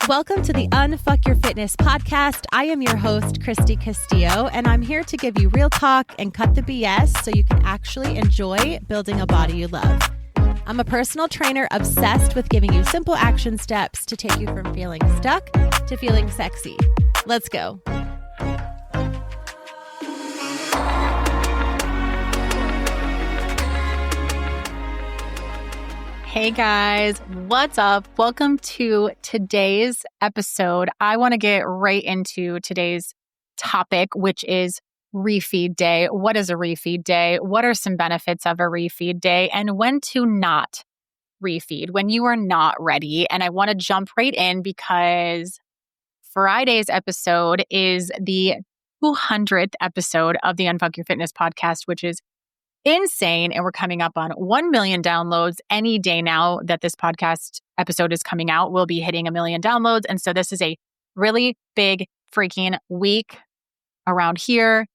Welcome to the Unfuck Your Fitness podcast. I am your host, Christy Castillo, and I'm here to give you real talk and cut the BS so you can actually enjoy building a body you love. I'm a personal trainer obsessed with giving you simple action steps to take you from feeling stuck to feeling sexy. Let's go. Hey guys, what's up? Welcome to today's episode. I want to get right into today's topic, which is refeed day. What is a refeed day? What are some benefits of a refeed day? And when to not refeed, when you are not ready. And I want to jump right in because Friday's episode is the 200th episode of the Unfuck Your Fitness podcast, which is insane. And we're coming up on 1 million downloads any day now that this podcast episode is coming out. We'll be hitting 1 million downloads. And so this is a really big freaking week around here.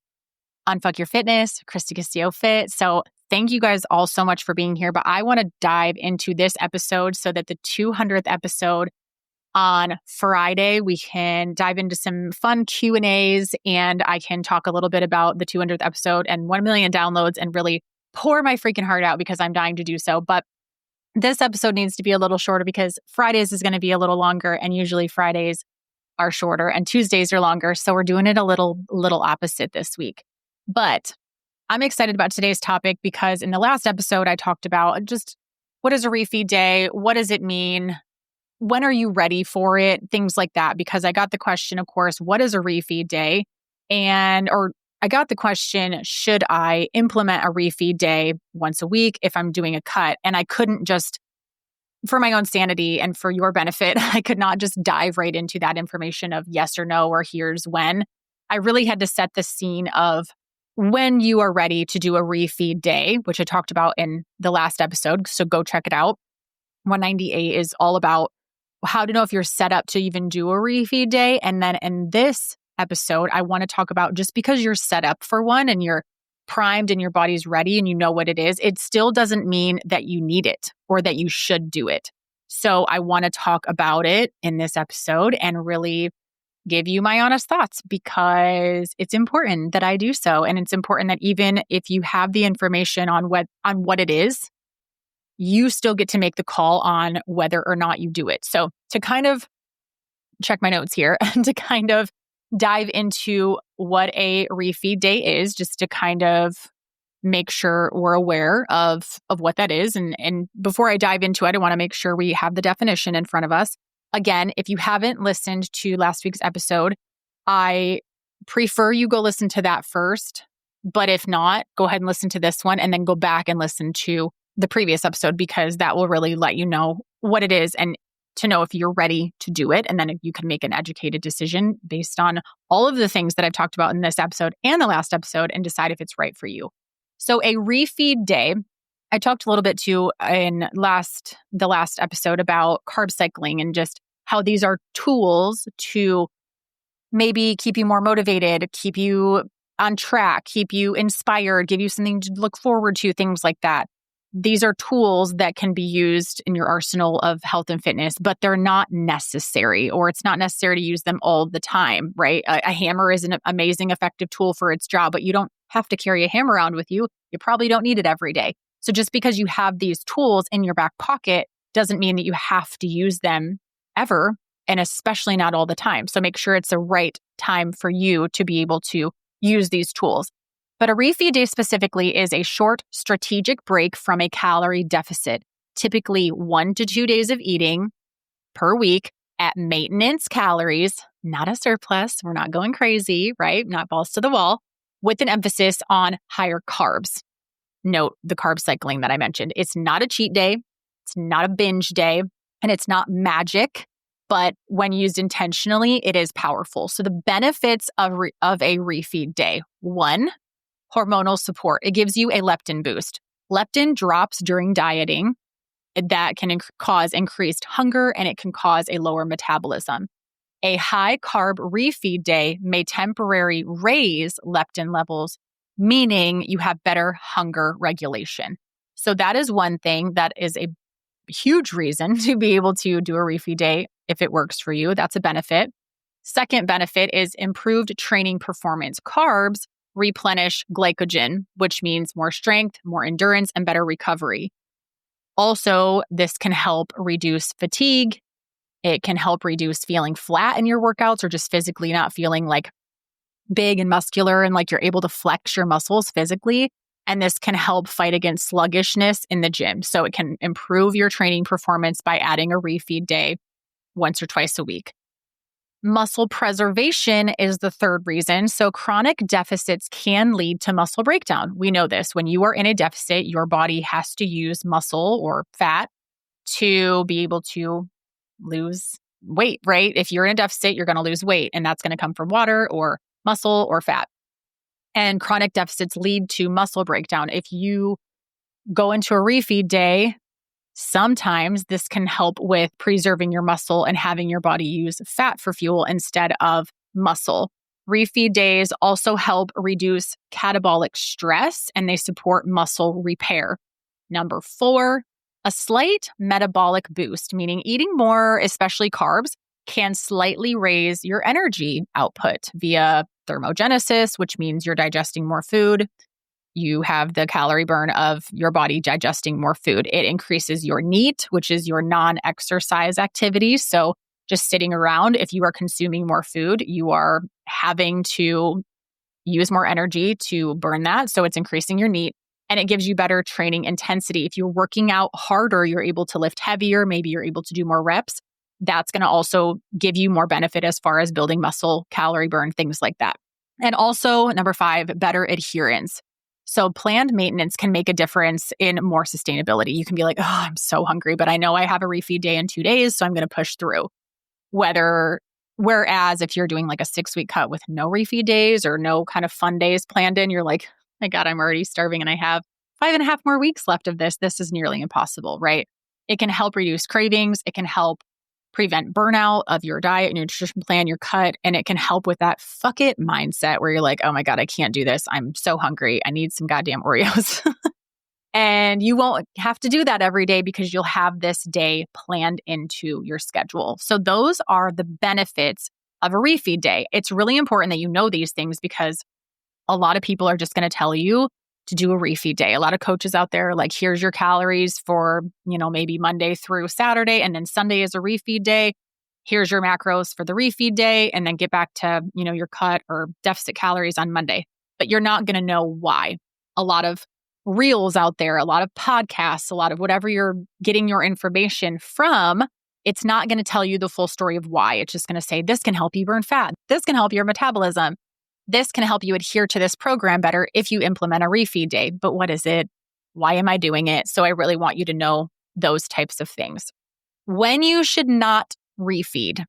Unfuck Your Fitness, Christy Castillo Fit. So thank you guys all so much for being here. But I want to dive into this episode so that the 200th episode on Friday, we can dive into some fun Q&As and I can talk a little bit about the 200th episode and 1 million downloads and really pour my freaking heart out because I'm dying to do so. But this episode needs to be a little shorter because Fridays is going to be a little longer and usually Fridays are shorter and Tuesdays are longer. So we're doing it a little opposite this week. But I'm excited about today's topic because in the last episode, I talked about just what is a refeed day? What does it mean? When are you ready for it? Things like that. Because I got the question, of course, what is a refeed day? Or I got the question, should I implement a refeed day once a week if I'm doing a cut? And I couldn't just, for my own sanity and for your benefit, I could not just dive right into that information of yes or no, or here's when. I really had to set the scene of when you are ready to do a refeed day, which I talked about in the last episode. So go check it out. 198 is all about how to know if you're set up to even do a refeed day. And then in this episode, I want to talk about just because you're set up for one and you're primed and your body's ready and you know what it is, it still doesn't mean that you need it or that you should do it. So I want to talk about it in this episode and really give you my honest thoughts because it's important that I do so. And it's important that even if you have the information on what it is, you still get to make the call on whether or not you do it. So to kind of check my notes here and to kind of dive into what a refeed day is, just to kind of make sure we're aware of what that is. And before I dive into it, I want to make sure we have the definition in front of us. Again, if you haven't listened to last week's episode, I prefer you go listen to that first. But if not, go ahead and listen to this one and then go back and listen to the previous episode because that will really let you know what it is and to know if you're ready to do it. And then you can make an educated decision based on all of the things that I've talked about in this episode and the last episode and decide if it's right for you. So a refeed day, I talked a little bit too in the last episode about carb cycling and just how these are tools to maybe keep you more motivated, keep you on track, keep you inspired, give you something to look forward to, things like that. These are tools that can be used in your arsenal of health and fitness, but they're not necessary, or it's not necessary to use them all the time, right? A hammer is an amazing, effective tool for its job, but you don't have to carry a hammer around with you. You probably don't need it every day. So just because you have these tools in your back pocket doesn't mean that you have to use them ever, and especially not all the time. So make sure it's the right time for you to be able to use these tools. But a refeed day specifically is a short strategic break from a calorie deficit, typically 1 to 2 days of eating per week at maintenance calories, not a surplus. We're not going crazy, right? Not balls to the wall, with an emphasis on higher carbs. Note the carb cycling that I mentioned. It's not a cheat day. It's not a binge day, and it's not magic. But when used intentionally, it is powerful. So the benefits of a refeed day: 1, hormonal support. It gives you a leptin boost. Leptin drops during dieting. That can cause increased hunger and it can cause a lower metabolism. A high carb refeed day may temporarily raise leptin levels, meaning you have better hunger regulation. So that is one thing that is a huge reason to be able to do a refeed day if it works for you. That's a benefit. Second benefit is improved training performance. Carbs replenish glycogen, which means more strength, more endurance, and better recovery. Also, this can help reduce fatigue. It can help reduce feeling flat in your workouts or just physically not feeling like big and muscular and like you're able to flex your muscles physically. And this can help fight against sluggishness in the gym. So it can improve your training performance by adding a refeed day once or twice a week. Muscle preservation is the third reason. So chronic deficits can lead to muscle breakdown. We know this. When you are in a deficit, your body has to use muscle or fat to be able to lose weight, right? If you're in a deficit, you're going to lose weight, and that's going to come from water or muscle or fat. And chronic deficits lead to muscle breakdown. If you go into a refeed day, sometimes this can help with preserving your muscle and having your body use fat for fuel instead of muscle. Refeed days also help reduce catabolic stress and they support muscle repair. Number 4, a slight metabolic boost, meaning eating more, especially carbs, can slightly raise your energy output via thermogenesis, which means you're digesting more food. You have the calorie burn of your body digesting more food. It increases your NEAT, which is your non-exercise activity. So just sitting around, if you are consuming more food, you are having to use more energy to burn that. So it's increasing your NEAT and it gives you better training intensity. If you're working out harder, you're able to lift heavier. Maybe you're able to do more reps. That's going to also give you more benefit as far as building muscle, calorie burn, things like that. And also, number 5, better adherence. So planned maintenance can make a difference in more sustainability. You can be like, oh, I'm so hungry, but I know I have a refeed day in 2 days, so I'm going to push through. Whereas if you're doing like a 6-week cut with no refeed days or no kind of fun days planned in, you're like, my God, I'm already starving and I have 5.5 more weeks left of this. This is nearly impossible, right? It can help reduce cravings. It can help prevent burnout of your diet and your nutrition plan, your cut, and it can help with that fuck it mindset where you're like, oh my God, I can't do this. I'm so hungry. I need some goddamn Oreos. And you won't have to do that every day because you'll have this day planned into your schedule. So those are the benefits of a refeed day. It's really important that you know these things because a lot of people are just going to tell you to do a refeed day. A lot of coaches out there are like, here's your calories for, maybe Monday through Saturday, and then Sunday is a refeed day. Here's your macros for the refeed day, and then get back to, your cut or deficit calories on Monday. But you're not going to know why. A lot of reels out there, a lot of podcasts, a lot of whatever you're getting your information from, it's not going to tell you the full story of why. It's just going to say, this can help you burn fat. This can help your metabolism. This can help you adhere to this program better if you implement a refeed day. But what is it? Why am I doing it? So I really want you to know those types of things. When you should not refeed,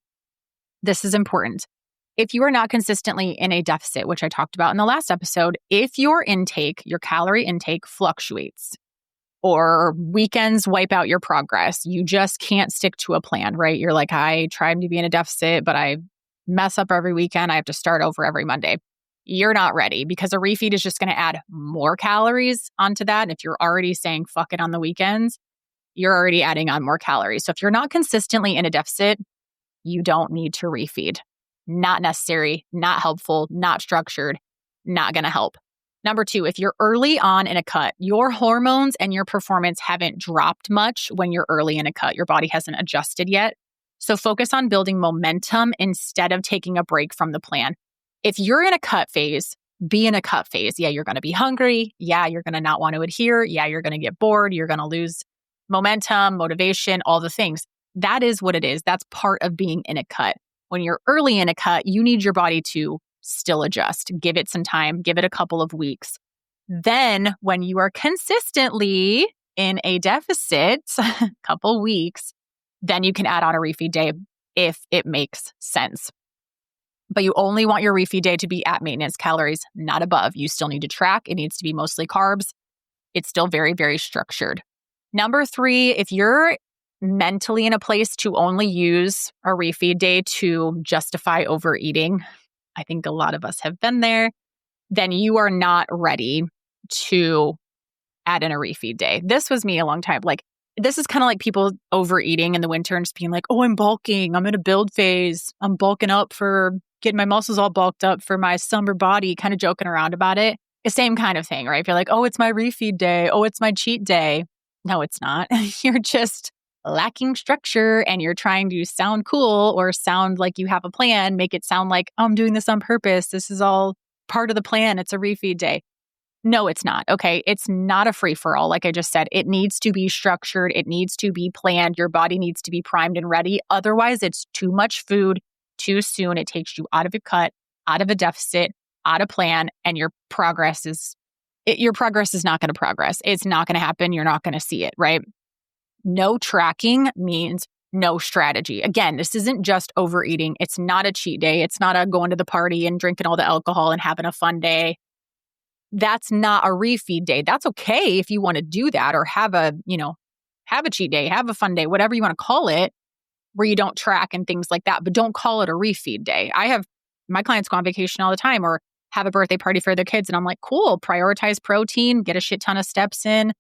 this is important. If you are not consistently in a deficit, which I talked about in the last episode, if your calorie intake fluctuates or weekends wipe out your progress, you just can't stick to a plan, right? You're like, I tried to be in a deficit, but I mess up every weekend. I have to start over every Monday. You're not ready because a refeed is just going to add more calories onto that. And if you're already saying fuck it on the weekends, you're already adding on more calories. So if you're not consistently in a deficit, you don't need to refeed. Not necessary, not helpful, not structured, not going to help. Number 2, if you're early on in a cut, your hormones and your performance haven't dropped much when you're early in a cut. Your body hasn't adjusted yet. So focus on building momentum instead of taking a break from the plan. If you're in a cut phase, be in a cut phase. Yeah, you're going to be hungry. Yeah, you're going to not want to adhere. Yeah, you're going to get bored. You're going to lose momentum, motivation, all the things. That is what it is. That's part of being in a cut. When you're early in a cut, you need your body to still adjust. Give it some time. Give it a couple of weeks. Then when you are consistently in a deficit, a couple weeks, then you can add on a refeed day if it makes sense. But you only want your refeed day to be at maintenance calories, not above. You still need to track. It needs to be mostly carbs. It's still very, very structured. Number 3, if you're mentally in a place to only use a refeed day to justify overeating, I think a lot of us have been there, then you are not ready to add in a refeed day. This was me a long time. Like, this is kind of like people overeating in the winter and just being like, oh, I'm bulking. I'm in a build phase. I'm bulking up for getting my muscles all bulked up for my summer body, kind of joking around about it. The same kind of thing, right? If you're like, oh, it's my refeed day. Oh, it's my cheat day. No, it's not. You're just lacking structure and you're trying to sound cool or sound like you have a plan, make it sound like, oh, I'm doing this on purpose. This is all part of the plan. It's a refeed day. No, it's not. Okay. It's not a free for all. Like I just said, it needs to be structured. It needs to be planned. Your body needs to be primed and ready. Otherwise, it's too much food too soon. It takes you out of a cut, out of a deficit, out of plan, and your progress is not going to progress. It's not going to happen. You're not going to see it, right? No tracking means no strategy. Again, this isn't just overeating. It's not a cheat day. It's not a going to the party and drinking all the alcohol and having a fun day. That's not a refeed day. That's okay if you want to do that or have a cheat day, have a fun day, whatever you want to call it, where you don't track and things like that, but don't call it a refeed day. I have my clients go on vacation all the time or have a birthday party for their kids. And I'm like, cool, prioritize protein, get a shit ton of steps in,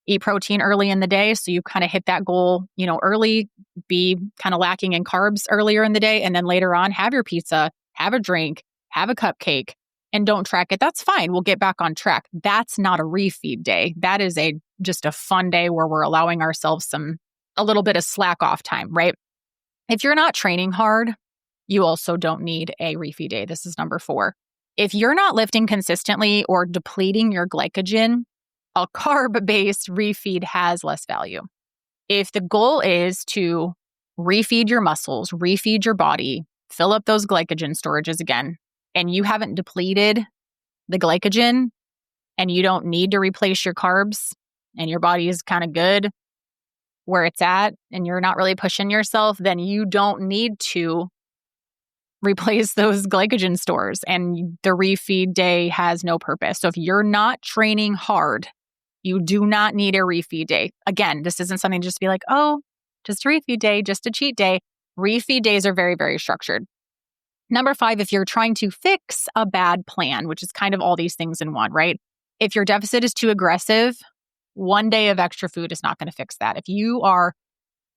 eat protein early in the day. So you kind of hit that goal, early, be kind of lacking in carbs earlier in the day. And then later on, have your pizza, have a drink, have a cupcake, and don't track it. That's fine. We'll get back on track. That's not a refeed day. That is just a fun day where we're allowing ourselves a little bit of slack off time, right? If you're not training hard, you also don't need a refeed day. This is number 4. If you're not lifting consistently or depleting your glycogen, a carb-based refeed has less value. If the goal is to refeed your muscles, refeed your body, fill up those glycogen storages again, and you haven't depleted the glycogen and you don't need to replace your carbs and your body is kind of good where it's at and you're not really pushing yourself, then you don't need to replace those glycogen stores and the refeed day has no purpose. So if you're not training hard, you do not need a refeed day. Again, this isn't something to just be like, oh, just a refeed day, just a cheat day. Refeed days are very, very structured. Number 5, if you're trying to fix a bad plan, which is kind of all these things in one, right? If your deficit is too aggressive, one day of extra food is not going to fix that. If you are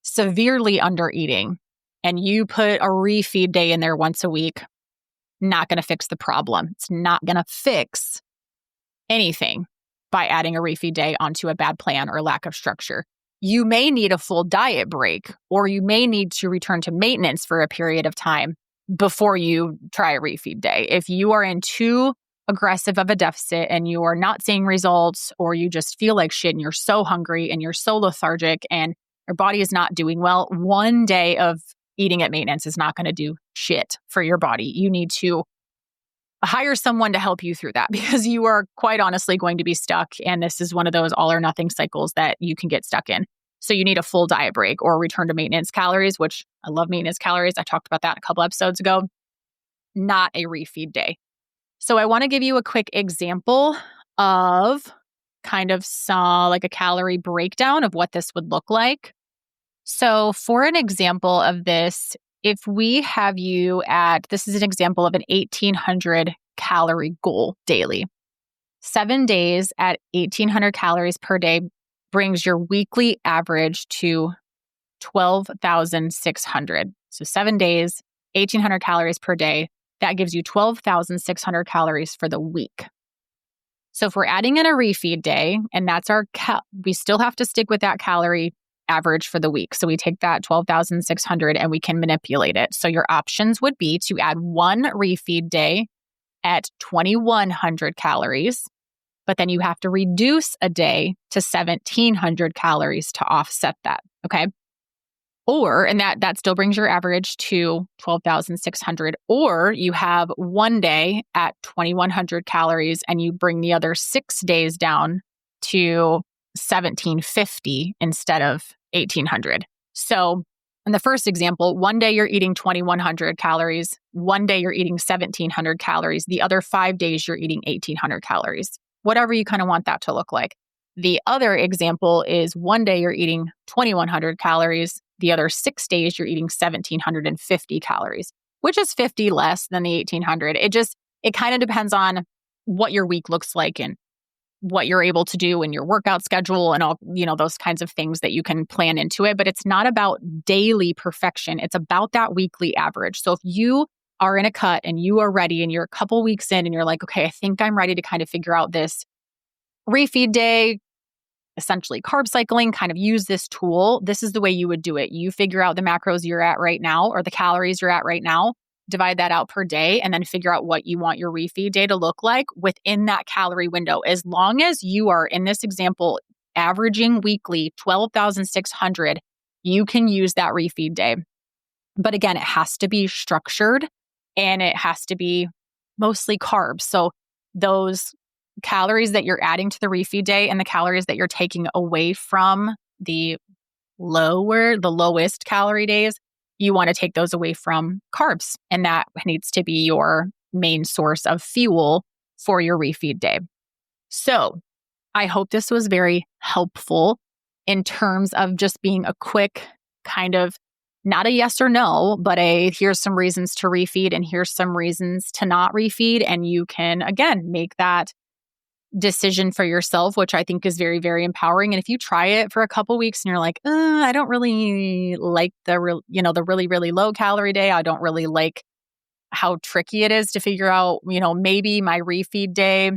severely under eating and you put a refeed day in there once a week, not going to fix the problem. It's not going to fix anything by adding a refeed day onto a bad plan or lack of structure. You may need a full diet break, or you may need to return to maintenance for a period of time before you try a refeed day. If you are in too aggressive of a deficit and you are not seeing results, or you just feel like shit and you're so hungry and you're so lethargic and your body is not doing well, one day of eating at maintenance is not going to do shit for your body. You need to hire someone to help you through that because you are quite honestly going to be stuck. And this is one of those all or nothing cycles that you can get stuck in. So you need a full diet break or return to maintenance calories, which I love maintenance calories. I talked about that a couple episodes ago. Not a refeed day. So I want to give you a quick example of kind of like a calorie breakdown of what this would look like. So for an example of this, if we have you this is an example of an 1,800 calorie goal daily. 7 days at 1,800 calories per day brings your weekly average to 12,600. So 7 days, 1,800 calories per day, that gives you 12,600 calories for the week. So if we're adding in a refeed day, and that's we still have to stick with that calorie average for the week. So we take that 12,600 and we can manipulate it. So your options would be to add one refeed day at 2,100 calories, but then you have to reduce a day to 1,700 calories to offset that. Okay. And that still brings your average to 12,600. Or you have one day at 2,100 calories and you bring the other 6 days down to 1,750 instead of 1,800. So in the first example, one day you're eating 2,100 calories, one day you're eating 1,700 calories, the other 5 days you're eating 1,800 calories, whatever you kind of want that to look like. The other example is one day you're eating 2,100 calories, the other 6 days you're eating 1,750 calories, which is 50 less than the 1,800. It kind of depends on what your week looks like and what you're able to do in your workout schedule and all, those kinds of things that you can plan into it. But it's not about daily perfection. It's about that weekly average. So if you are in a cut and you are ready and you're a couple weeks in and you're like, okay, I think I'm ready to kind of figure out this refeed day, essentially carb cycling, kind of use this tool. This is the way you would do it. You figure out the macros you're at right now or the calories you're at right now, divide that out per day, and then figure out what you want your refeed day to look like within that calorie window. As long as you are, in this example, averaging weekly 12,600, you can use that refeed day. But again, it has to be structured and it has to be mostly carbs. So those calories that you're adding to the refeed day and the calories that you're taking away from the lowest calorie days, you want to take those away from carbs. And that needs to be your main source of fuel for your refeed day. So I hope this was very helpful in terms of just being a quick kind of, not a yes or no, but here's some reasons to refeed and here's some reasons to not refeed. And you can, again, make that decision for yourself, which I think is very, very empowering. And if you try it for a couple weeks and you're like, I don't really like the really, really low calorie day. I don't really like how tricky it is to figure out, maybe my refeed day.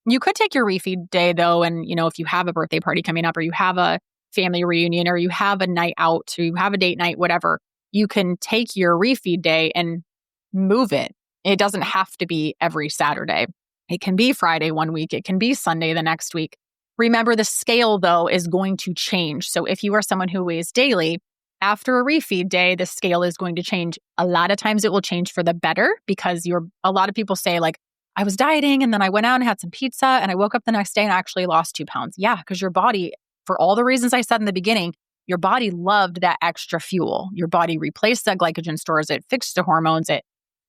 You could take your refeed day though. And, if you have a birthday party coming up or you have a family reunion or you have a night out or you have a date night, whatever, you can take your refeed day and move it. It doesn't have to be every Saturday. It can be Friday one week. It can be Sunday the next week. Remember, the scale, though, is going to change. So if you are someone who weighs daily, after a refeed day, the scale is going to change. A lot of times it will change for the better because a lot of people say like, I was dieting and then I went out and had some pizza and I woke up the next day and I actually lost 2 pounds. Yeah, because your body, for all the reasons I said in the beginning, your body loved that extra fuel. Your body replaced that glycogen stores. It fixed the hormones. It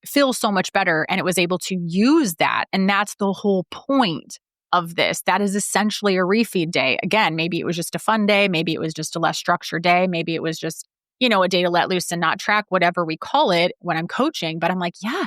feels so much better. And it was able to use that. And that's the whole point of this. That is essentially a refeed day. Again, maybe it was just a fun day. Maybe it was just a less structured day. Maybe it was just, a day to let loose and not track, whatever we call it when I'm coaching. But I'm like, yeah,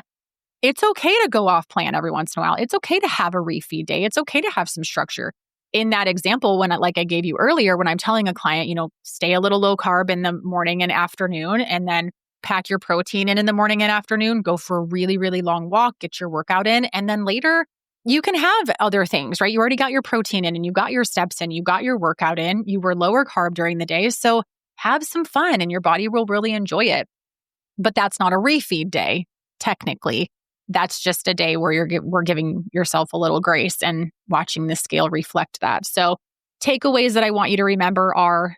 it's okay to go off plan every once in a while. It's okay to have a refeed day. It's okay to have some structure. In that example, like I gave you earlier, when I'm telling a client, stay a little low carb in the morning and afternoon, and then pack your protein in the morning and afternoon, go for a really, really long walk, get your workout in. And then later you can have other things, right? You already got your protein in and you got your steps in, you got your workout in, you were lower carb during the day. So have some fun and your body will really enjoy it. But that's not a refeed day, technically. That's just a day where we're giving yourself a little grace and watching the scale reflect that. So takeaways that I want you to remember are,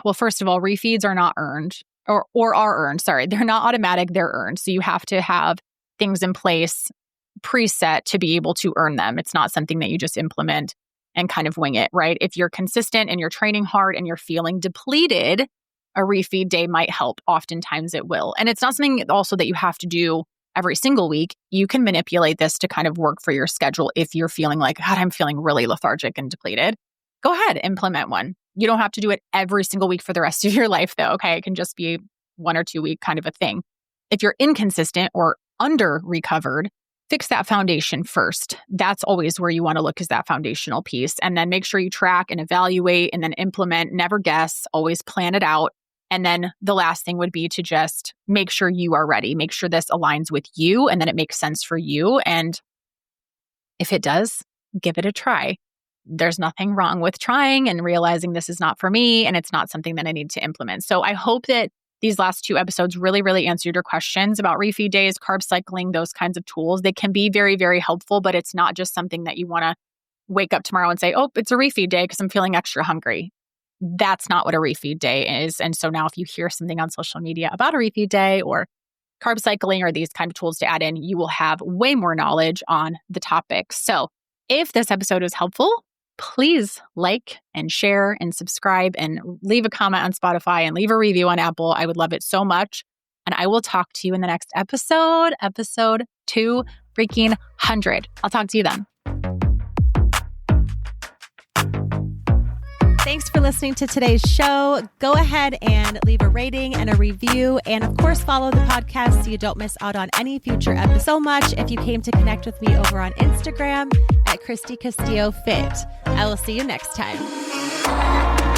well, first of all, refeeds are not earned. Or are earned. Sorry, they're not automatic, they're earned. So you have to have things in place preset to be able to earn them. It's not something that you just implement and kind of wing it, right? If you're consistent and you're training hard and you're feeling depleted, a refeed day might help. Oftentimes it will. And it's not something also that you have to do every single week. You can manipulate this to kind of work for your schedule. If you're feeling like, God, I'm feeling really lethargic and depleted, go ahead, implement one. You don't have to do it every single week for the rest of your life, though, okay? It can just be 1 or 2 week kind of a thing. If you're inconsistent or under-recovered, fix that foundation first. That's always where you want to look, is that foundational piece. And then make sure you track and evaluate and then implement. Never guess, always plan it out. And then the last thing would be to just make sure you are ready. Make sure this aligns with you and then it makes sense for you. And if it does, give it a try. There's nothing wrong with trying and realizing this is not for me and it's not something that I need to implement. So I hope that these last 2 episodes really, really answered your questions about refeed days, carb cycling, those kinds of tools. They can be very, very helpful, but it's not just something that you want to wake up tomorrow and say, oh, it's a refeed day because I'm feeling extra hungry. That's not what a refeed day is. And so now if you hear something on social media about a refeed day or carb cycling or these kind of tools to add in, you will have way more knowledge on the topic. So if this episode was helpful, please like and share and subscribe and leave a comment on Spotify and leave a review on Apple. I would love it so much. And I will talk to you in the next episode 200. I'll talk to you then. Thanks for listening to today's show. Go ahead and leave a rating and a review. And of course, follow the podcast so you don't miss out on any future episodes. So much if you came to connect with me over on Instagram at Christy Castillo Fit. I will see you next time.